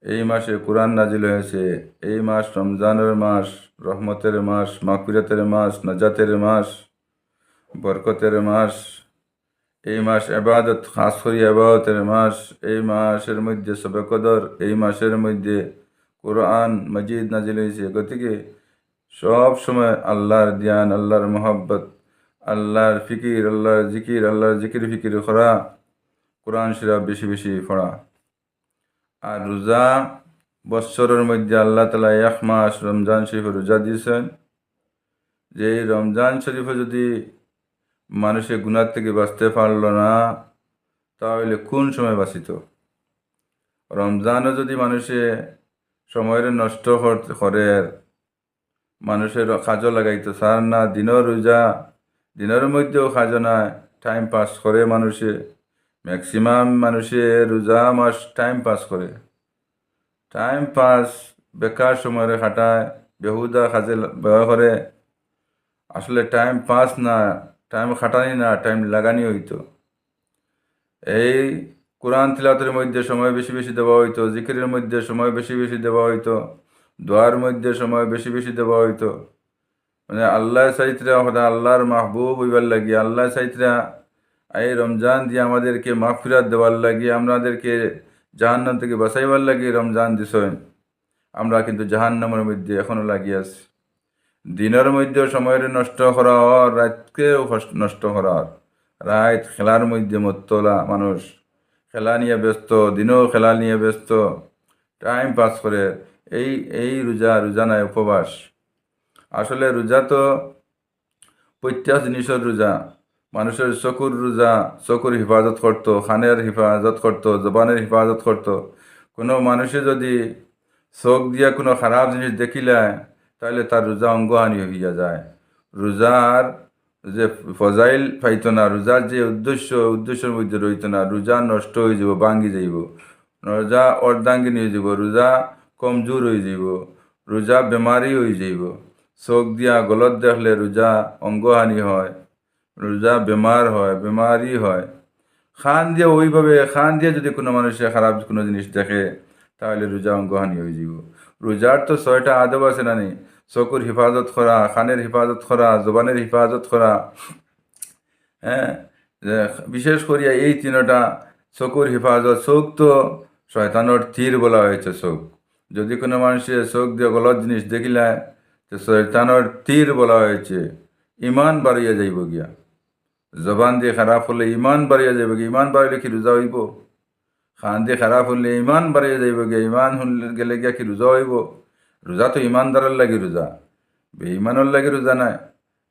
এই মাসে কোরআন নাজিল হয়েছে। এই মাস রমজানের মাস, রহমতের মাস, মাগফিরাতের মাস, নাজাতের মাস, বরকতের মাস। এই মাস ইবাদত, খাস করে ইবাদতের মাস। এই মাসের মধ্যে শবে কদর, এই মাসের মধ্যে কোরআন মজিদ নাজিল হয়েছে। গতিকে সব সময় আল্লাহর ধ্যান, আল্লাহর মহব্বত, আল্লাহর ফিকির, আল্লাহর জিকির ফিকির করা, কোরআন শরীফ বেশি বেশি পড়া। আর রোজা, বৎসরের মধ্যে আল্লাহ তালা এক মাস রমজান শরীফে রোজা দিয়েছেন। যে এই রমজান শরীফে যদি মানুষে গুনার থেকে বাঁচতে পারল না, তাহলে কোন সময় বাঁচিত? রমজানও যদি মানুষে সময়ের নষ্ট করে, মানুষের কাজও লাগাইতে চার না, দিনও রোজা, দিনের মধ্যেও কাজও না, টাইম পাস করে মানুষে। ম্যাক্সিমাম মানুষে রোজা মাস টাইম পাস করে, টাইম পাস, বেকার সময় খাটায়, বেহুদা কাজে ব্যয় করে। আসলে টাইম পাস না, টাইম খাটানি না, টাইম লাগানি হইতো। এই কোরআন তিলাওয়াতের মধ্যে সময় বেশি বেশি দেওয়া হইতো, জিকিরের মধ্যে সময় বেশি বেশি দেওয়া হইতো, দোয়ার মধ্যে সময় বেশি বেশি দেওয়া হইতো। মানে আল্লাহ চাইতরা হঠাৎ আল্লাহর মাহবুব হইবার লাগি, আল্লাহ চাইতরা এই রমজান দিয়ে আমাদেরকে মাগফিরাত দেওয়ার লাগি, আমাদেরকে জাহান্নাম থেকে বাঁচাইবার লাগি রমজান দিছেন। আমরা কিন্তু জাহান্নামের মধ্যে এখনো লাগিয়ে আছি। দিনের মধ্যেও সময়ের নষ্ট করা হর, রাতকেও নষ্ট করা হর। রাত খেলার মধ্যে মত্তলা মানুষ, খেলা নিয়ে ব্যস্ত, দিনেও খেলা নিয়ে ব্যস্ত, টাইম পাস করে। এই এই রোজা নাই, উপবাস। আসলে রোজা তো প্রত্যেক জিনিসের রোজা। মানুষের চকুর রোজা, চকুর হেফাজত করতো, খানের হেফাজত করতো, জবানের হেফাজত করতো। কোনো মানুষে যদি চোখ দিয়া কোনো খারাপ জিনিস দেখিলে, তাহলে তার রোজা অঙ্গহানি হইয়া যায়। রোজার যে ফজাইল পাইত না, রোজার যে উদ্দেশ্যের মধ্যে রইত না, রোজা নষ্ট হয়ে যাব, ভাঙ্গি যাইব, রোজা অর্ধাঙ্গিনী হয়ে যাব, রোজা কমজোর হয়ে যাব, রোজা বেমারি হয়ে যাইব। চোখ দিয়া গলত দেখলে রোজা অঙ্গহানি হয়, রোজা বেমার হয়, বেমারি হয়। খান দিয়ে যদি কোনো মানুষের খারাপ কোনো জিনিস দেখে, তাহলে রোজা অঙ্গহানি হয়ে যাব। রোজার তো 6টা আদব আছে না নি? চকুর হেফাজত করা, খানের হেফাজত করা, জবানের হেফাজত করা। হ্যাঁ, যে বিশেষ করিয়া এই তিনটা, চকুর হেফাজত। চোখ তো শয়তানোর তীর বলা হয়েছে। চোখ যদি কোনো মানুষের চোখ দিয়ে গলত জিনিস দেখিলে, তো শয়তানোর তীর বলা হয়েছে। ইমান বাড়িয়া যাইব গিয়া। জবান দিয়ে খারাপ হলে ইমান বাড়িয়া যাইব গিয়া। ইমান বাড়িলে কি রোজা হইব? খান দিয়ে খারাপ হলে ইমান বাড়িয়া যাইব গিয়া। ইমান গেলে গিয়া কি রোজা হইব? রোজা তো ইমানদারের লাগে রোজা, বেঈমানের লাগে রোজা নাই।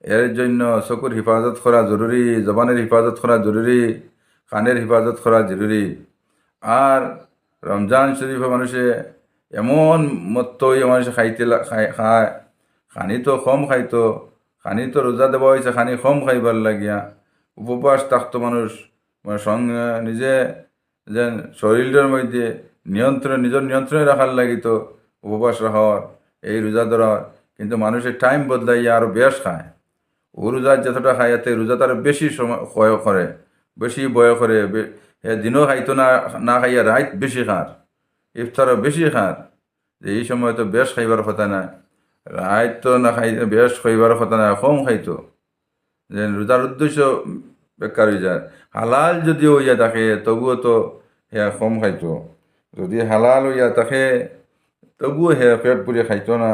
এর জন্য চকুর হেফাজত করা জরুরি, জবানের হেফাজত করা জরুরি, কানের হেফাজত করা জরুরি। আর রমজান শরীফে মানুষে এমন মত্তই মানুষে খায়, খানি তো কম খাইতো, খানি তো রোজা দেওয়া হয়েছে, খানি কম খাইবার লাগিয়া। উপবাস থাকতো মানুষ, মানে সঙ্গে নিজে যেন শরীরের মধ্যে নিজের নিয়ন্ত্রণে রাখার লাগিত উপবাস রাখার, এই রোজা ধরার। কিন্তু মানুষের টাইম বদলাইয়া আরও বেশ খায়। ও রোজার যতটা খায়, এতে রোজা তার বেশি সময় করে, বেশি বয় করে। দিনও খাইতো না, না খাইয়া রাত বেশি খার, ইফতারও বেশি খার। যে এই সময় তো বেশ খাইবার কথা না, রাত তো না খাই, বেশ খাইবার কথা না, কম খাইতো। যে রোজার উদ্দেশ্য বেকার হয়ে যায়। হালাল যদি হইয়া থাকে, তবুও তো হ্যাঁ কম খাইতো। যদি হালাল হইয়া থাকে, তবুও হ্যাঁ পেট পুড়িয়ে খাইতো না।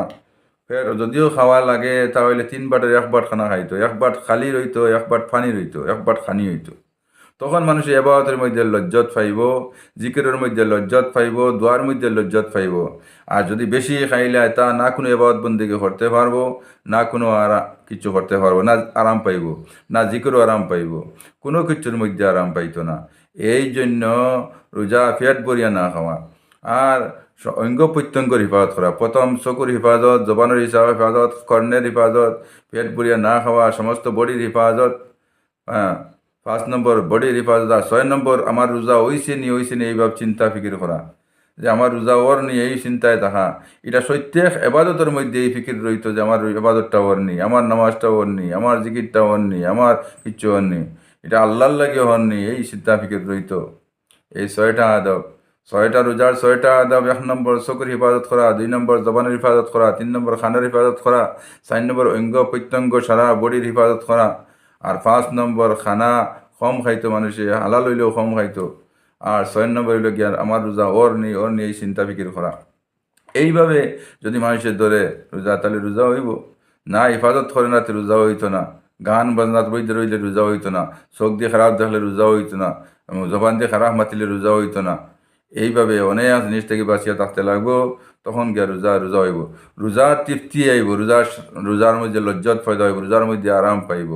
ফের যদিও খাওয়া লাগে, তাহলে 3 বাটের 1 বাট খানা খাইতো। 1 বাট খালি রইতো, 1 বাট পানি রইতো, 1 বাট খানি হইতো। তখন মানুষ এবাদতের মধ্যে লজ্জত পাইব, জিকিরের মধ্যে লজ্জত পাইব, দোয়ার মধ্যে লজ্জত পাইব। আর যদি বেশি খাইলে, তা না কোনো এবাদত বন্দিকে করতে পারবো, না কোনো কিছু করতে পারবো না, আরাম পাইব না, জিকিরও আরাম পাইব, কোনো কিছুর মধ্যে আরাম পাইতো না। এই জন্য রোজা পেট ভরিয়া না খাওয়া, আর অঙ্গ প্রত্যঙ্গর হেফাজত করা। প্রথম চকুর হেফাজত, জবানের হেফাজত, কর্ণের হেফাজত, পেট ভরিয়া না খাওয়া, সমস্ত বডির হেফাজত। হ্যাঁ, 5 নম্বর বডির হেফাজত। আর 6 নম্বর আমার রোজা হইছে নি এইভাবে চিন্তা ফিকির করা, যে আমার রোজা ওর নি, এই চিন্তায় থাকা। এটা প্রত্যেক এবাদতের মধ্যে এই ফিকির রইতো যে আমার এবাদতটা ওর নি, আমার নামাজটা ওর নি, আমার জিকিরটা ওর নি, আমার কিচ্ছু ওর নি, এটা আল্লাহর লাগে হর নি, এই চিন্তা ফিকির রইতো। এই 6টা আদব ছয়টা রোজার ছয়টা আদাব: 1 নম্বর চকুর হিফাজত করা, 2 নম্বর জবানের হিফাজত করা, 3 নম্বর খানার হিফাজত করা, 4 নম্বর অঙ্গ প্রত্যঙ্গ সারা বডির হিফাজত করা, আর 5 নম্বর খানা কম খাইতো, মানুষে হালাল হইলেও কম খাইতো, আর 6 নম্বর হইল গিয়া আমার রোজা ওর নিয়ে এই চিন্তা ফিকির করা। এইভাবে যদি মানুষের ধরে রোজা, তাহলে রোজা হইব না। হিফাজত করে না তো রোজা হইতো না। গান বাজনাত বইতে রইলে রোজা হইতো না। চোখ দিয়ে খারাপ দেখলে রোজা হইতো না। জবান দিয়ে খারাপ মাতিলে রোজা হইতো না। এইভাবে অনেক জিনিস থেকে বাঁচিয়ে থাকতে লাগবো, তখন গিয়া রোজা হইব। রোজার তৃপ্তি আইব, রোজার মধ্যে লজ্জত ফয়দা হইব, রোজার মধ্যে আরাম পাইব।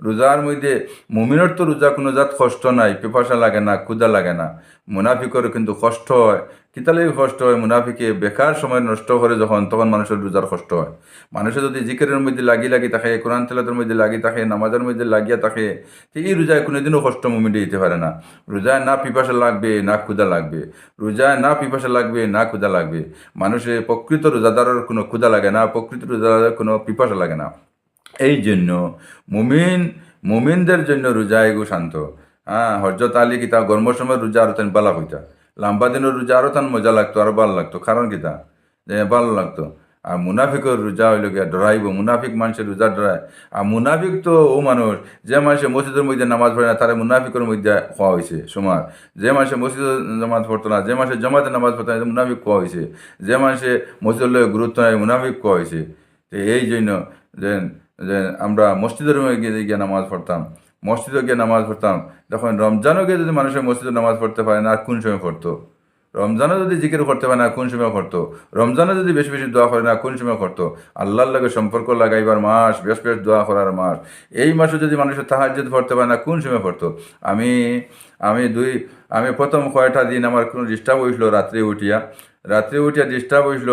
রোজার মধ্যে মুমিনের তো রোজা কোনো জাত কষ্ট নাই, পিপাসা লাগে না, ক্ষুধা লাগে না। মুনাফিকের কিন্তু কষ্ট হয়। কিতালেই কষ্ট হয়, মুনাফিকে বেকার সময় নষ্ট করে যখন, তখন মানুষের রোজার কষ্ট হয়। মানুষের যদি জিকিরের মধ্যে লাগি থাকে, কোরআন তেলাওয়াতের মধ্যে লাগি থাকে, নামাজের মধ্যে লাগিয়া থাকে, তো এই রোজায় কোনোদিনও কষ্ট মুমিনে দিতে পারে না। রোজায় না পিপাসা লাগবে না ক্ষুধা লাগবে, রোজায় না পিপাসা লাগবে না ক্ষুধা লাগবে। মানুষের প্রকৃত রোজাদারের কোনো ক্ষুধা লাগে না, প্রকৃত রোজাদারের কোনো পিপাসা লাগে না। এই জন্য মুমিনদের জন্য রোজা এগো শান্ত। হ্যাঁ, হজরত আলী কিতা গরমের সময় রোজা আরো তেন বালা হইতা, লম্বা দিনের রোজা আরো তেন মজা লাগতো, আরো ভালো লাগতো। কারণ কিতা যে ভালো লাগতো। আর মুনাফিকের রোজা হইল গিয়া ডরাইব, মুনাফিক মানুষের রোজা ডরায়। আর মুনাফিক তো ও মানুষ, যে মানুষের মসজিদের মধ্যে নামাজ পড়ে না, তারা মুনাফিকের মধ্যে খোয়া হয়েছে সমাজ। যে মানুষের মসজিদের নামাজ পড়তো না, যে মানুষের জমাতে নামাজ পড়তো না, মুনাফিক খোয়া হয়েছে। যে মানুষের মসজিদের গুরুত্ব নাই, মুনাফিক খোয়া হয়েছে। তো এই জন্য যে যে আমরা মসজিদের রুমে গিয়ে নামাজ পড়তাম, মসজিদে গিয়ে নামাজ পড়তাম। তখন রমজানও গিয়ে যদি মানুষের মসজিদে নামাজ পড়তে পারে না, আর কোন সময় পড়তো? রমজানও যদি জিকির করতে পারে না, কোন সময় করতো? রমজানে যদি বেশি বেশি দোয়া করে না, কোন সময় করতো? আল্লাহর লগে সম্পর্ক লাগাইবার মাস, বেশ বেশ দোয়া করার মাস। এই মাসে যদি মানুষের তাহাজ্জুদ পড়তে পারে না, কোন সময় পড়তো? আমি আমি দুই আমি প্রথম কয়টা দিন আমার কোনো ডিস্টার্ব হয়েছিল, রাত্রে উঠিয়া ডিস্টার্ব হয়েছিল,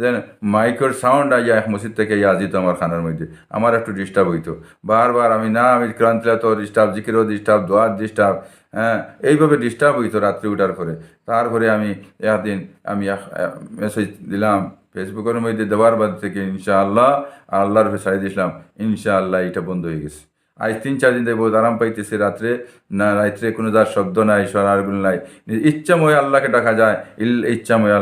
যে মাইকের সাউন্ড আইয়া এক মসজিদ থেকে ইয়া যেত আমার খানার মধ্যে, আমার একটু ডিস্টার্ব হইতো। বারবার আমি ক্রান্তিলাত ডিস্টার্ব, জিকিরও ডিস্টার্ব, দোয়ার ডিস্টার্ব, হ্যাঁ, এইভাবে ডিস্টার্ব হইতো রাত্রে উঠার পরে। তারপরে আমি একদিন মেসেজ দিলাম ফেসবুকের মধ্যে, দেওয়ার বাদ থেকে ইনশাআল্লাহ আল্লাহর সারি দিয়েছিলাম, ইনশাআল্লাহ এটা বন্ধ হয়ে গেছে। আজ 3-4 দিন থেকে বহুত আরাম পাইতেছে। রাত্রে কোনো যার শব্দ নাই, সরারগুলো নাই, ইচ্ছাময় আল্লাহকে ডাকা যায়, ইচ্ছাময়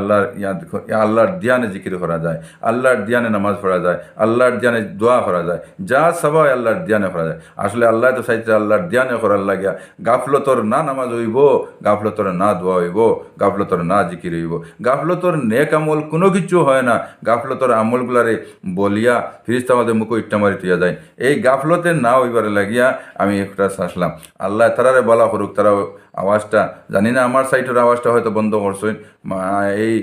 আল্লাহর ধ্যানে জিকির করা যায়, আল্লাহর ধ্যানে নামাজ পড়া যায়, আল্লাহর ধ্যানে দোয়া করা যায়, যা সবাই আল্লাহর ধ্যানে করা যায়। আসলে আল্লাহ তো চাইতে আল্লাহর ধ্যানে করার লাগিয়া গাফলতর না নামাজ হইব, গাফলতর না দোয়া হইব, গাফলতর না জিকির হইব। গাফলতর নেক আমল কোনো কিছু হয় না। গাফলতর আমলগুলারে বলিয়া ফিরিস্তা আমাদের মুখ ইট্টা মারি তুইয়া যায়। এই গাফলতে না হইবার লাগিয়া আমি একটা আসলাম। আল্লাহ তারারে বলা করুক, তারা আওয়াজটা জানি না, আমার সাইটের আওয়াজটা হয়তো বন্ধ করছেন, এই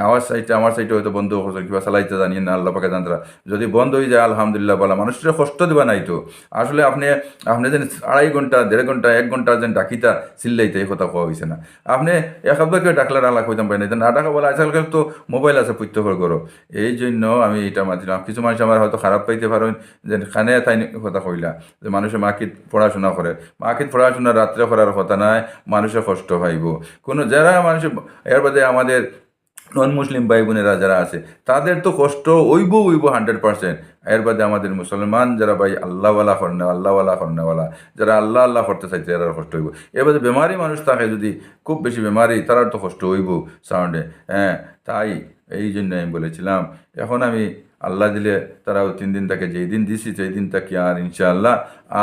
আমার সাইটে হয়তো বন্ধ করছেন, কিংবা চালাইতে জানি না, আল্লাহ পাকে জানতারা। যদি বন্ধ হয়ে যায় আলহামদুলিল্লাহ বলা, মানুষের কষ্ট দেবা নাই তো। আসলে আপনি যেন 2.5 ঘন্টা 1.5 ঘন্টা 1 ঘন্টা যেন ডাকিতা চিল্লাইতে, এই কথা কোয়া হয়েছে না। আপনি এক আপনাকে ডাকলে আল্লাহ হইতাম পাই না, না ডাকা বলা। আজকালকার তো মোবাইল আছে প্রত্যেকের করো। এই জন্য আমি এটা মানছিলাম। কিছু মানুষ আমার হয়তো খারাপ পাইতে পারেন, যে খানে তাই কথা কইলা, যে মানুষের মাকিত পড়াশোনা করে, মাকিত পড়াশোনা রাত্রে করার কথা নাই, মানুষের কষ্ট পাইব। কোনো যারা মানুষের এর বাদে আমাদের নন মুসলিম ভাই বোনেরা যারা আছে, তাদের তো কষ্ট হইব 100%। এর বাদে আমাদের মুসলমান যারা ভাই আল্লাহওয়ালা কর্নেওয়ালা, যারা আল্লাহ করতে চাইছে, এরা কষ্ট হইব। এর বাদে বেমারি মানুষ থাকে, যদি খুব বেশি বেমারি, তারার তো কষ্ট হইব সাউন্ডে। হ্যাঁ, তাই এই জন্য আমি বলেছিলাম। এখন আমি আল্লাহ দিলে তারাও 3 দিন তাকে, যেই দিন দিছি সেই দিন তাকে আর ইনশাআল্লাহ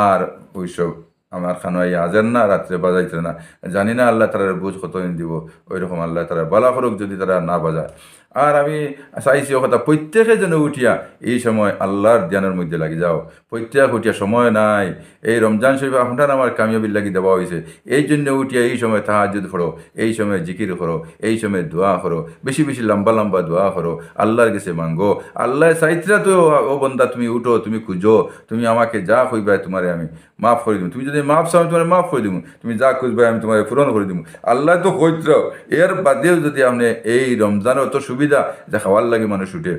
আর ওইসব আমার খানোয়াই আজান না, রাত্রে বাজাইতে না। জানি না আল্লাহ তারা বুঝ কতদিন দিব, ওই রকম আল্লাহ তারা বলা করুক যদি তারা না বাজায়। আর আমি চাইছি ও কথা, প্রত্যেকে যেন উঠিয়া এই সময় আল্লাহর ধ্যানের মধ্যে লাগি যাও। প্রত্যেক উঠিয়া, সময় নাই। এই রমজান শরীফ আপনার আমার কামিয়াবির লাগি দেওয়া হয়েছে। এই জন্য উঠিয়া এই সময় তাহাজ্জুদ পড়ো, এই সময় জিকির করো, এই সময় দোয়া করো, বেশি বেশি লম্বা লম্বা দোয়া করো, আল্লাহর কাছে মাঙ্গো। আল্লাহ চাইতরা তো, ও বন্দা তুমি উঠো, তুমি খুঁজো, তুমি আমাকে যা কইবা তোমারে আমি মাফ করে দিব। তুমি যদি মাফ চাও, আমি তোমার মাফ করে দিব। তুমি যা খুঁজবে আমি তোমার পূরণ করে দিব। আল্লাহ তো কইত্র। এর বাদেও যদি আপনি এই রমজানের তো সুবিধা, যে খাওয়ার লাগে মানুষ উঠে,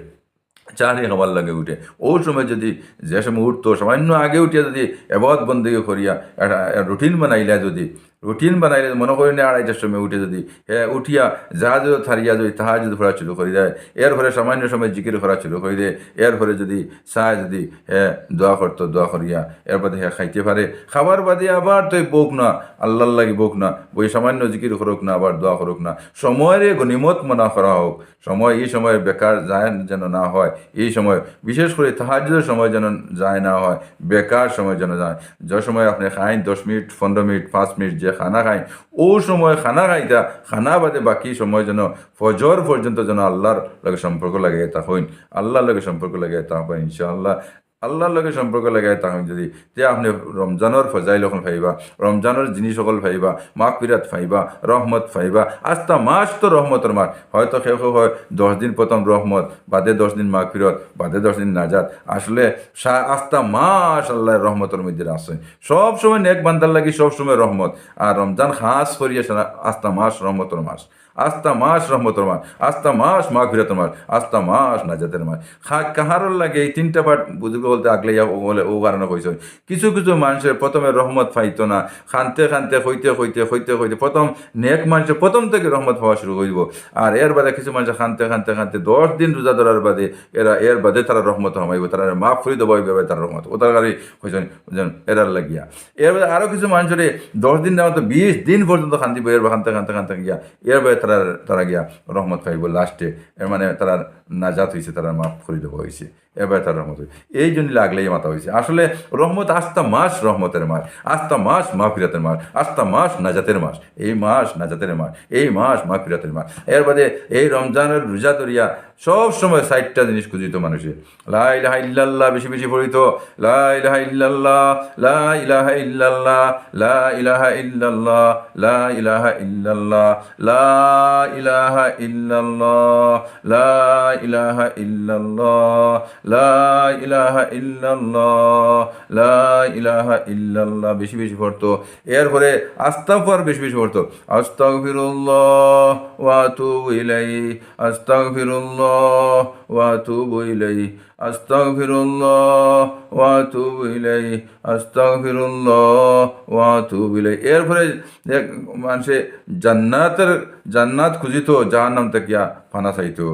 চারে খাবার লাগে উঠে, ওই সময় যদি, যে সময় উঠতো সামান্য আগে উঠিয়া যদি এবাদত বন্দেগী করিয়া একটা রুটিন বানাইলা, যদি রুটিন বানাইলে মনে করি না 2:30টার সময় উঠে যদি উঠিয়া যাহা যদি থারিয়া যদি তাহা যদি ফোড়া শুরু করে দেয়, এর ফলে সামান্য সময় জিকির করা শুরু করে দেয়, এর ফলে যদি চায় যদি দোয়া করতো, দোয়া করিয়া এর বাদে খাইতে পারে, খাবার বাদে আবার তো বোক না, আল্লাহ লাগি বোক না, বই সামান্য জিকির করুক না, আবার দোয়া করুক না, সময়ের গনিমত মনা করা হোক। সময় এই সময় বেকার যায় যেন না হয়, এই সময় বিশেষ করে তাহাজ্জুদের সময় যেন যায় না হয়, বেকার সময় যেন যায়। যে সময় আপনি খাইন 10 মিনিট 15 মিনিট 5 মিনিট যে খানা খাইন, ও সময় খানা খাইতা, খানা বাদে বাকি সময় যেন ফজর পর্যন্ত যেন আল্লাহর লগে সম্পর্ক লাগাই তা হইন, আল্লাহর লগে সম্পর্ক লাগাই তা হবেন ইনশাআল্লাহ। আল্লাহর লগে সম্পর্ক লাগাই তা হইন যদি, তে আপনি রমজানের ফজাইল এখন পাইবা, রমজানের জিনিস সকল পাইবা, মাগফিরাত পাইবা, রহমত পাইবা। আস্তা মাস তো রহমতের মাস, হয়তো কেউ কেউ হয় 10 দিন প্রথম রহমত, বাদে 10 দিন মাগফিরত, বাদে 10 দিন নাজাত। আসলে আস্তা মাস আল্লাহর রহমতের মধ্যে আছে, সব সময় নেক বান্দার লাগি সব সময় রহমত। আর রমজান খাস করিয়া আস্তা মাস রহমতের মাস, আস্তা মাস রহমতের মাস, আস্তা মাস মাগফিরাতের মাস, আস্তা মাস নাজাতের মাস। কাহারর লাগে এই 3টা পাঠ বুঝবে বলতে আগলাইয়া বলে ও কারণে কইছে। কিছু কিছু মানুষের প্রথমে রহমত পাইতো না, খানতে খানতে হইতে প্রথম নেক মানুষের প্রথম থেকে রহমত পাওয়া শুরু করব। আর এর বাদে কিছু মানুষ খানতে 10 দিন রোজা ধরার বাদে এর বাদে তারা রহমত হমাইব, তারা মাফ করে দেবো এইভাবে তারা রহমত ও তার গাড়ি কইছেন এরার লাগিয়া। এর বাদে আরও কিছু মানুষের 10 দিন না তো 20 দিন পর্যন্ত খান্তি বই এর খানতে গিয়া এর বাদে তারা গিয়া রহমত পাইব লাস্টে, এর মানে তারা নাজাত হয়েছে, তারা মাফ করে দেবো হয়েছে, এবার তার রহমত হয়েছে। এই জন্য লাগলেই মাথা হয়েছে। আসলে রহমত আস্তা মাস রহমতের মাস, আস্তা মাস মাগফিরাতের মাস, আস্তা মাস নাজাতের মাস, এই মাস নাজাতের মাস, এই মাস মাগফিরাতের মাস। এর বাদে এই রমজানের রোজা ধরিয়া সব সময় 60টা জিনিস খুঁজিত মানুষে। লা ইলাহা ইল্লাল্লাহ বেশি বেশি পড়িত, লা ইলাহা ইল্লাল্লাহ, লা ইলাহা ইল্লাল্লাহ, লা ইলাহা ইল্লাল্লাহ, লা ইলাহা ইল্লাল্লাহ, লা ইলাহা ইল্লাল্লাহ, লা ইলাহা ইল্লাল্লাহ, লা ইলাহা ইল্লাল্লাহ, লা ইলাহা ইল্লাল্লাহ বেশি বেশি পড়তো। এরপরে আস্তাগফার বেশি বেশি পড়তো, আস্তাগফিরুল্লাহ ওয়া আতুবু ইলাইহি, আস্তাগফিরুল্লাহ ওয়া আতুবু ইলাইহি, আস্তাগফিরুল্লাহ ওয়া আতুবু ইলাইহি, আস্তাগফিরুল্লাহ ওয়া আতুবু ইলাইহি। এরপরে মানুষে জান্নাত খুঁজিত, জাহান্নাম থেকে ফানা চাইতো।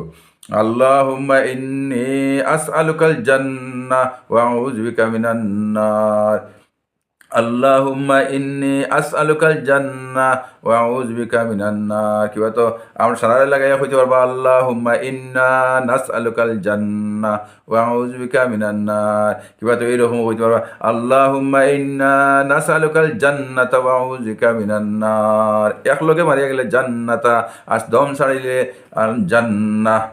আল্লাহুম্মা ইন্নী আসআলুকাল জান্নাহ ওয়া আউযু বিকা মিনান নার, আল্লাহুম্মা ইন্নী আসআলুকাল জান্নাহ ওয়া আউযু বিকা মিনান নার। কিবা তো আমরা সারারে লাগাইয়া কইতে পারবা, আল্লাহুম্মা ইন্না নাসআলুকাল জান্নাহ ওয়া আউযু বিকা মিনান নার। কিবা তো এইরকম কইতে পারবা, আল্লাহুম্মা ইন্না নাসআলুকাল জান্নাতা ওয়া আউযু বিকা মিনান নার। একলগে মারিয়া গেলে জান্নাতা, আর দম ছাড়িলে জান্নাহ,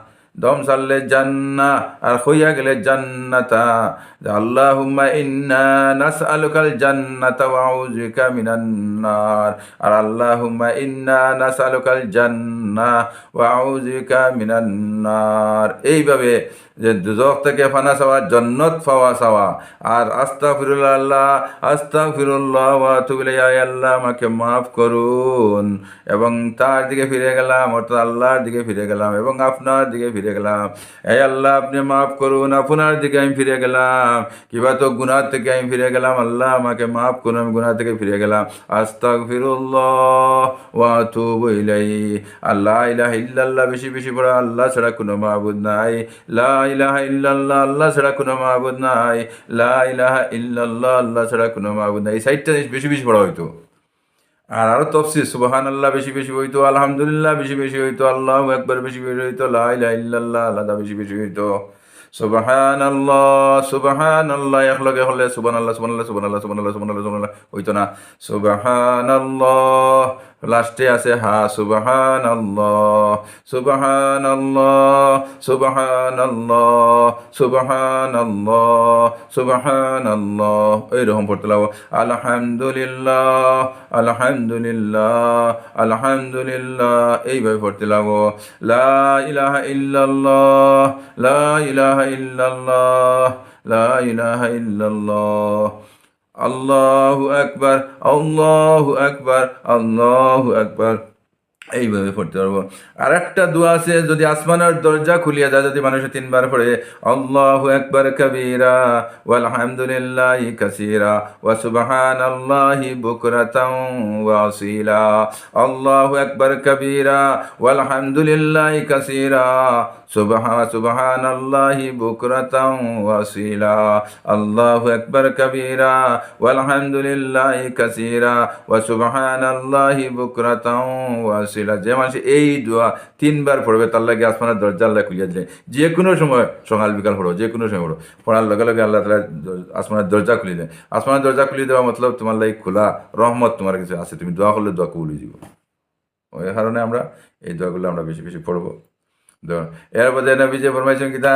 দম ছাড়লে জান্নাহ, আর হইয়া গেলে জান্নাতা। আল্লাহুম্মা ইন্না নাসআলুকাল জান্নাতা ওয়া আউযু বিকা মিনান নার, আর আল্লাহুম্মা ইন্না নাসআলুকাল জান্নাহ ওয়া আউযু বিকা মিনান নার। এইভাবে যে দুজক থেকে ফানা চাওয়া, জান্নাত পাওয়া চাওয়া। আর আস্তাগফিরুল্লাহ, আস্তাগফিরুল্লাহ ওয়া আতুবু ইলাইহি, আল্লাহ আমাকে মাফ করুন, এবং তার দিকে ফিরে গেলাম, অর্থাৎ আল্লাহর দিকে ফিরে গেলাম এবং আপনার দিকে ফিরে গেলাম। এই আল্লাহ আপনি মাফ করুন, আপনার দিকে আমি ফিরে গেলাম। কিবা তো গুনাহ থেকে আমি ফিরে গেলাম, আল্লাহ আমাকে মাফ করুন, আমি গুনাহ থেকে ফিরে গেলাম। আস্তাগফিরুল্লাহ ওয়া আতুবু ইলাইহি। লা ইলাহা ইল্লাল্লাহ বেশি বেশি পড়া, আল্লাহ ছাড়া কোনো মাবুদ নাই, লা ইলাহা ইল্লাল্লাহ আল্লাহ ছাড়া কোনো মাবুদ নাই, লা ইলাহা ইল্লাল্লাহ আল্লাহ ছাড়া কোনো মাবুদ নাই। এই 60টা জিনিস বেশি বেশি পড়া হইতো। আর আরো তফসির, সুবহানাল্লাহ বেশি বেশি হইতো, আলহামদুলিল্লাহ বেশি বেশি হইতো, আল্লাহু আকবার বেশি বেশি হইতো, লা ইলাহা ইল্লাল্লাহ আলাদা বেশি বেশি হইতো। সুবহানাল্লাহ সুবহানাল্লাহ একলগে হলে সুবহানাল্লাহ সুবহানাল্লাহ সুবহানাল্লাহ সুবহানাল্লাহ সুবহানাল্লাহ সুবহানাল্লাহ হইতো না। সুবহানাল্লাহ লাস্টে আছে হা, সুবহানাল্লাহ সুবহানাল্লাহ সুবহানাল্লাহ সুবহানাল্লাহ সুবহানাল্লাহ এইরকম পড়তে লাগবো। আলহামদুলিল্লাহ আলহামদুলিল্লাহ আলহামদুলিল্লাহ এইভাবে পড়তে লাগবো। লা ইলাহা ইল্লাল্লাহ, লা ইলাহা ইল্লাল্লাহ, লা ইলাহা ইল্লাল্লাহ, আল্লাহু আকবার, আল্লাহু আকবার, আল্লাহু আকবার, এইভাবে পড়তে পারবো। আর একটা দোয়া আছে, যদি আসমানের দরজা খুলিয়া যায়, যদি মানুষে 3 বার পড়ে, আল্লাহু আকবার কাবীরা ওয়াল হামদুলিল্লাহি কাসীরা ওয়া সুবহানাল্লাহি বুকরাতাও ওয়া আসীলা। আল্লাহু আকবার কাবীরা ওয়াল হামদুলিল্লাহি কাসীরা সুবহানাল্লাহি বুকরাতাও ওয়া আসীলা। আল্লাহু আকবার কাবীরা ওয়াল হামদুলিল্লাহি কাসীরা ওয়া সুবহানাল্লাহি বুকরাতাও ওয়া আসীলা। যে মানুষ এই দোয়া 3 বার পড়বে, তার লাগে আসমানের দরজা আল্লাহ খুলিয়া দিলে। যে কোনো সময়, সকাল বিকাল পড়ো, যে কোনো সময় পড়ো, পড়ার লগে লগে আল্লাহ তাআলা আসমানের দরজা খুলে দেয়। আসমানের দরজা খুলে দেওয়া মতলব তোমার লাগে খোলা রহমত তোমার কিছু আছে, তুমি দোয়া করলে দোয়া কবুল হয়ে যাব। ওই কারণে আমরা এই দোয়াগুলো আমরা বেশি বেশি পড়বো। এর মধ্যে নবী যে ফরমাইছেন কিতা,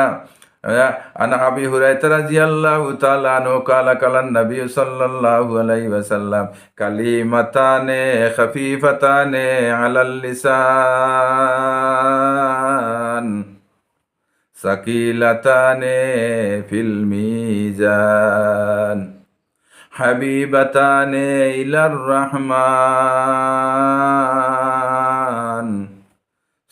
আন আবি হুরায়রা রাদিয়াল্লাহু তাআলা আনহু ক্বালা কালান নবী সাল্লাল্লাহু আলাইহি ওয়াসাল্লাম কালিমাতানে খাফিফাতানে আলাল লিসান সাকিলাতানে ফিল মিজান হাবিবাতানে ইলার রহমান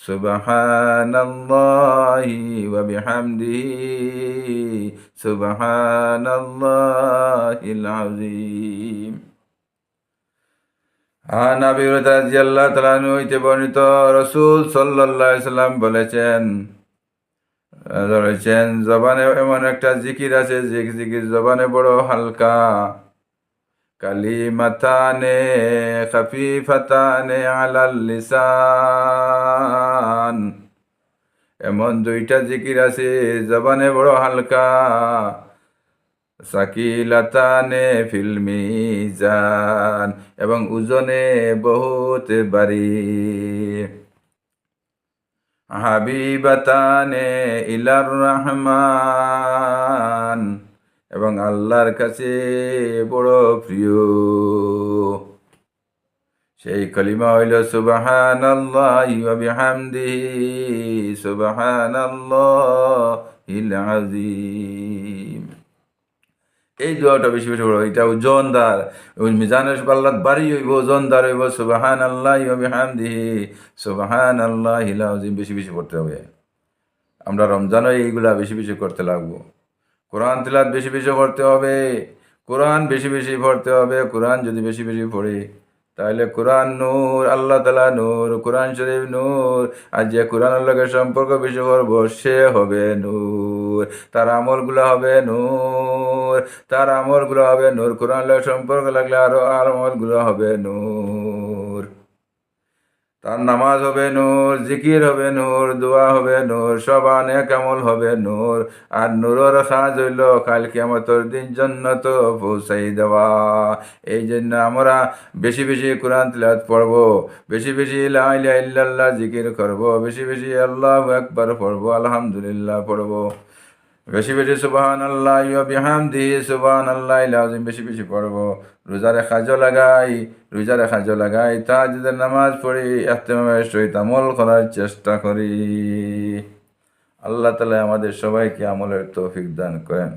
সুবহানাল্লাহি ওয়া বিহামদিহি সুবহানাল্লাহিল আযীম। আবি হুরায়রা রাদিয়াল্লাহু তাআলা আনহু হইতে বর্ণিত, রাসূল সাল্লাল্লাহু আলাইহি সাল্লাম বলেছেন, জবানে এমন একটা জিকির আছে যে জিকির জবানে বড় হালকা, কালিমাতানে খাফিফাতানে আলাল লিসান, এমন 2টা জিকির আছে জবানে বড় হালকা, সাকিলাতানে ফিল মিজান, এবং ওজনে বহুত ভারী, হাবিবাতানে ইলার রহমান, এবং আল্লাহর কাছে বড় প্রিয়। সেই কলিমা হইল সুবহানাল্লাহি ওয়া বিহামদিহি সুবহানাল্লাহিল আযীম। এই দোয়াটা বেশি বেশি পড়ো, এটা ওজনদার, ওই মিজানের পাল্লাত বাড়ি হইব, ওজনদার হইব। সুবহানাল্লাহি ওয়া বিহামদিহি সুবহানাল্লাহিল আযীম বেশি বেশি পড়তে হবে। আমরা রমজানও এইগুলা বেশি বেশি করতে লাগবো। কোরআন তিলাওয়াত বেশি বেশি করতে হবে, কোরআন বেশি বেশি পড়তে হবে। কোরআন যদি বেশি বেশি পড়ি, তাহলে কোরআন নূর, আল্লাহ তাআলা নূর, কোরআন শরীফ নূর। আর যে কোরআনের লগে সম্পর্ক বেশি করবো, সে হবে নূর, তার আমলগুলো হবে নূর, তার আমলগুলো হবে নূর। কোরআন লগে সম্পর্ক লাগলে আরো আর আমলগুলো হবে নূর। তার নামাজ হবে নূর, জিকির হবে নূর, দোয়া হবে নূর, সব নেক আমল হবে নূর। আর নূরের কাজ হইল কাল কিয়ামতের দিন জান্নাত পৌঁছাই দেওয়া। এই জন্য আমরা বেশি বেশি কোরআন তিলাওয়াত পড়বো, বেশি বেশি লা ইলাহা ইল্লাল্লাহ জিকির করবো, বেশি বেশি আল্লাহু আকবার পড়বো, আলহামদুলিল্লাহ পড়বো, বেশি বেশি সুবহানাল্লাহি ওয়া বিহামদিহি সুবহানাল্লাহিল আযীম বেশি বেশি পড়বো। রোজারে কাজে লাগাই, তাহাজ্জুদের নামাজ পড়ি, ইহতিমামের সহিত আমল করার চেষ্টা করি। আল্লাহ তাআলা আমাদের সবাইকে আমলের তৌফিক দান করেন।